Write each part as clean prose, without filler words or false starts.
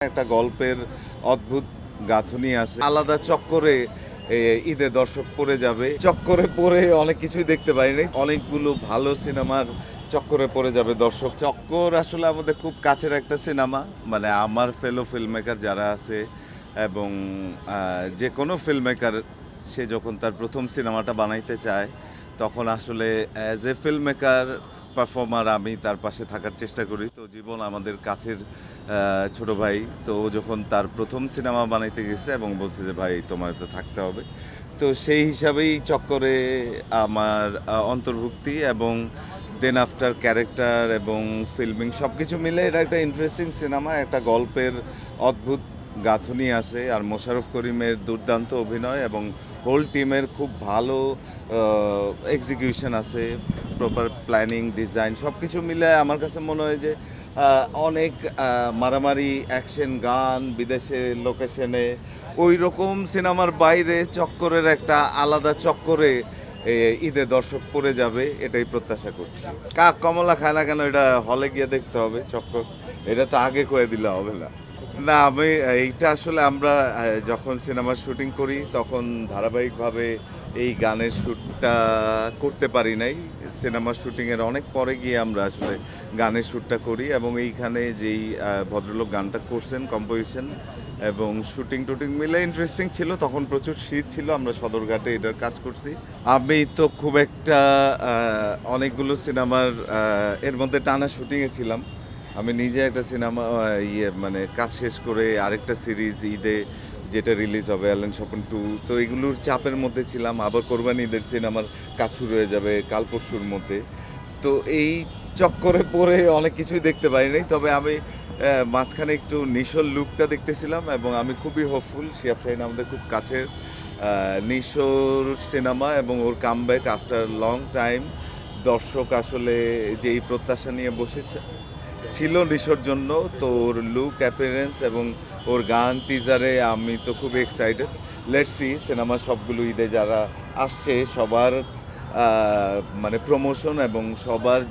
একটা গল্পের অদ্ভুত গাঁথুনি আছে। আলাদা চক্করে ঈদে দর্শক পড়ে যাবে। চক্করে পড়ে অনেক কিছুই দেখতে পারিনি। অনেকগুলো ভালো সিনেমার চক্করে পড়ে যাবে দর্শক। চক্কর আসলে আমাদের খুব কাছের একটা সিনেমা। মানে আমার ফেলো ফিল্ম মেকার যারা আছে এবং যে কোনো ফিল্ম মেকার সে যখন তার প্রথম সিনেমাটা বানাইতে চায় তখন আসলে as a film maker performer আমি তার পাশে থাকার চেষ্টা করি। তো জীবন আমাদের কাছের ছোট ভাই। তো ও যখন তার প্রথম সিনেমা বানাইতে গেছে এবং বলছে যে ভাই তোমার তো থাকতে হবে, তো সেই হিসাবেই চক্করে আমার অন্তর্ভুক্তি এবং দেন আফটার ক্যারেক্টার এবং ফিল্মিং সব কিছু মিলে এটা একটা ইন্টারেস্টিং সিনেমা। একটা গল্পের অদ্ভুত গাঁথুনি আছে আর মোশাররফ করিমের দুর্দান্ত অভিনয় এবং হোল টিমের খুব ভালো এক্সিকিউশন আছে। প্রপার প্ল্যানিং ডিজাইন সব কিছু মিলে আমার কাছে মনে হয় যে অনেক মারামারি অ্যাকশন গান বিদেশের লোকেশনে ওই রকম সিনেমার বাইরে চক্করের একটা আলাদা চক্করে ঈদে দর্শক পড়ে যাবে এটাই প্রত্যাশা করছি। কাক কমলা খায় না কেন এটা হলে গিয়ে দেখতে হবে। চক্কর এটা তো আগে কয়ে দিলে হবে না। না আমি এইটা আসলে আমরা যখন সিনেমার শুটিং করি তখন ধারাবাহিকভাবে এই গানের শ্যুটটা করতে পারি নাই। সিনেমার শুটিংয়ের অনেক পরে গিয়ে আমরা আসলে গানের শ্যুটটা করি এবং এইখানে যেই ভদ্রলোক গানটা করছেন কম্পোজিশন এবং শুটিং টুটিং মিলে ইন্টারেস্টিং ছিল। তখন প্রচুর শীত ছিল, আমরা সদরঘাটে এটার কাজ করছি। আমি তো খুব একটা অনেকগুলো সিনেমার এর মধ্যে টানা শুটিংয়ে ছিলাম। আমি নিজে একটা সিনেমা মানে কাজ শেষ করে আরেকটা সিরিজ ঈদে যেটা রিলিজ হবে অ্যালেন স্বপন 2, তো এগুলোর চাপের মধ্যে ছিলাম। আবার কোরবানি ঈদের সিনেমার কাজ শুরু হয়ে যাবে কাল পরশুর মধ্যে। তো এই চক্করে পড়ে অনেক কিছুই দেখতে পারিনি। তবে আমি মাঝখানে একটু নিশোর লুকটা দেখতেছিলাম এবং আমি খুবই হোপফুল। শিহাব শাহীন আমাদের খুব কাছের। নিশোর সিনেমা এবং ওর কামব্যাক আফটার লং টাইম দর্শক আসলে যেই প্রত্যাশা নিয়ে বসেছে ছিল নিশোর জন্য, তো ওর লুক অ্যাপিয়ারেন্স এবং ওর গান টিজারে আমি তো খুব এক্সাইটেড। লেটস সি সিনেমা সবগুলো ঈদে যারা আসছে সবার মানে প্রমোশন এবং সবার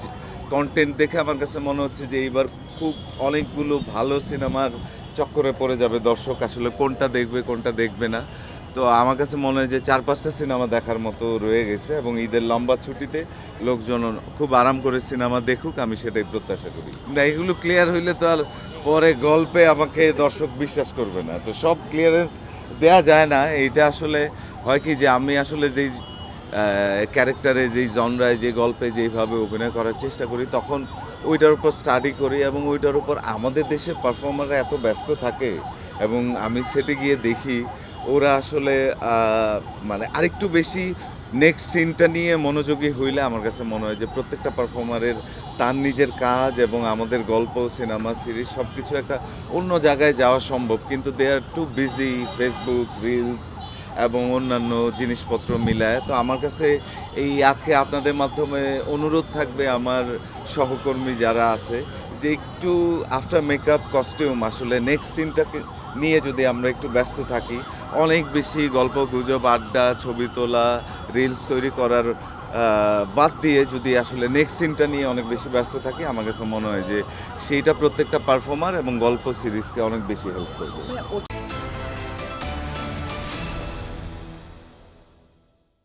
কন্টেন্ট দেখে আমার কাছে মনে হচ্ছে যে এইবার খুব অনেকগুলো ভালো সিনেমার চক্করে পড়ে যাবে দর্শক। আসলে কোনটা দেখবে কোনটা দেখবে না, তো আমার কাছে মনে হয় যে 4-5টা সিনেমা দেখার মতো রয়ে গেছে এবং ঈদের লম্বা ছুটিতে লোকজন খুব আরাম করে সিনেমা দেখুক, আমি সেটাই প্রত্যাশা করি। না এগুলো ক্লিয়ার হইলে তো আর পরে গল্পে আমাকে দর্শক বিশ্বাস করবে না, তো সব ক্লিয়ারেন্স দেয়া যায় না। এইটা আসলে হয় কি যে আমি আসলে যেই ক্যারেক্টারে যেই জনরায় যে গল্পে যেইভাবে অভিনয় করার চেষ্টা করি তখন ওইটার উপর স্টাডি করি এবং ওইটার উপর আমাদের দেশের পারফর্মাররা এত ব্যস্ত থাকে এবং আমি সেটে গিয়ে দেখি ওরা আসলে মানে আরেকটু বেশি নেক্সট সিনটা নিয়ে মনোযোগী হইলে আমার কাছে মনে হয় যে প্রত্যেকটা পারফর্মারের তার নিজের কাজ এবং আমাদের গল্প সিনেমা সিরিজ সব কিছু একটা অন্য জায়গায় যাওয়া সম্ভব, কিন্তু দে আর টু বিজি ফেসবুক রিলস এবং অন্যান্য জিনিসপত্র মিলায়। তো আমার কাছে এই আজকে আপনাদের মাধ্যমে অনুরোধ থাকবে আমার সহকর্মী যারা আছে যে একটু আফটার মেকআপ কস্টিউম আসলে নেক্সট সিনটাকে নিয়ে যদি আমরা একটু ব্যস্ত থাকি, অনেক বেশি গল্প গুজব আড্ডা ছবি তোলা রিলস তৈরি করার বাদ দিয়ে যদি আসলে নেক্সট সিনটা নিয়ে অনেক বেশি ব্যস্ত থাকি, আমার কাছে মনে হয় যে সেইটা প্রত্যেকটা পারফর্মার এবং গল্প সিরিজকে অনেক বেশি হেল্প করবে।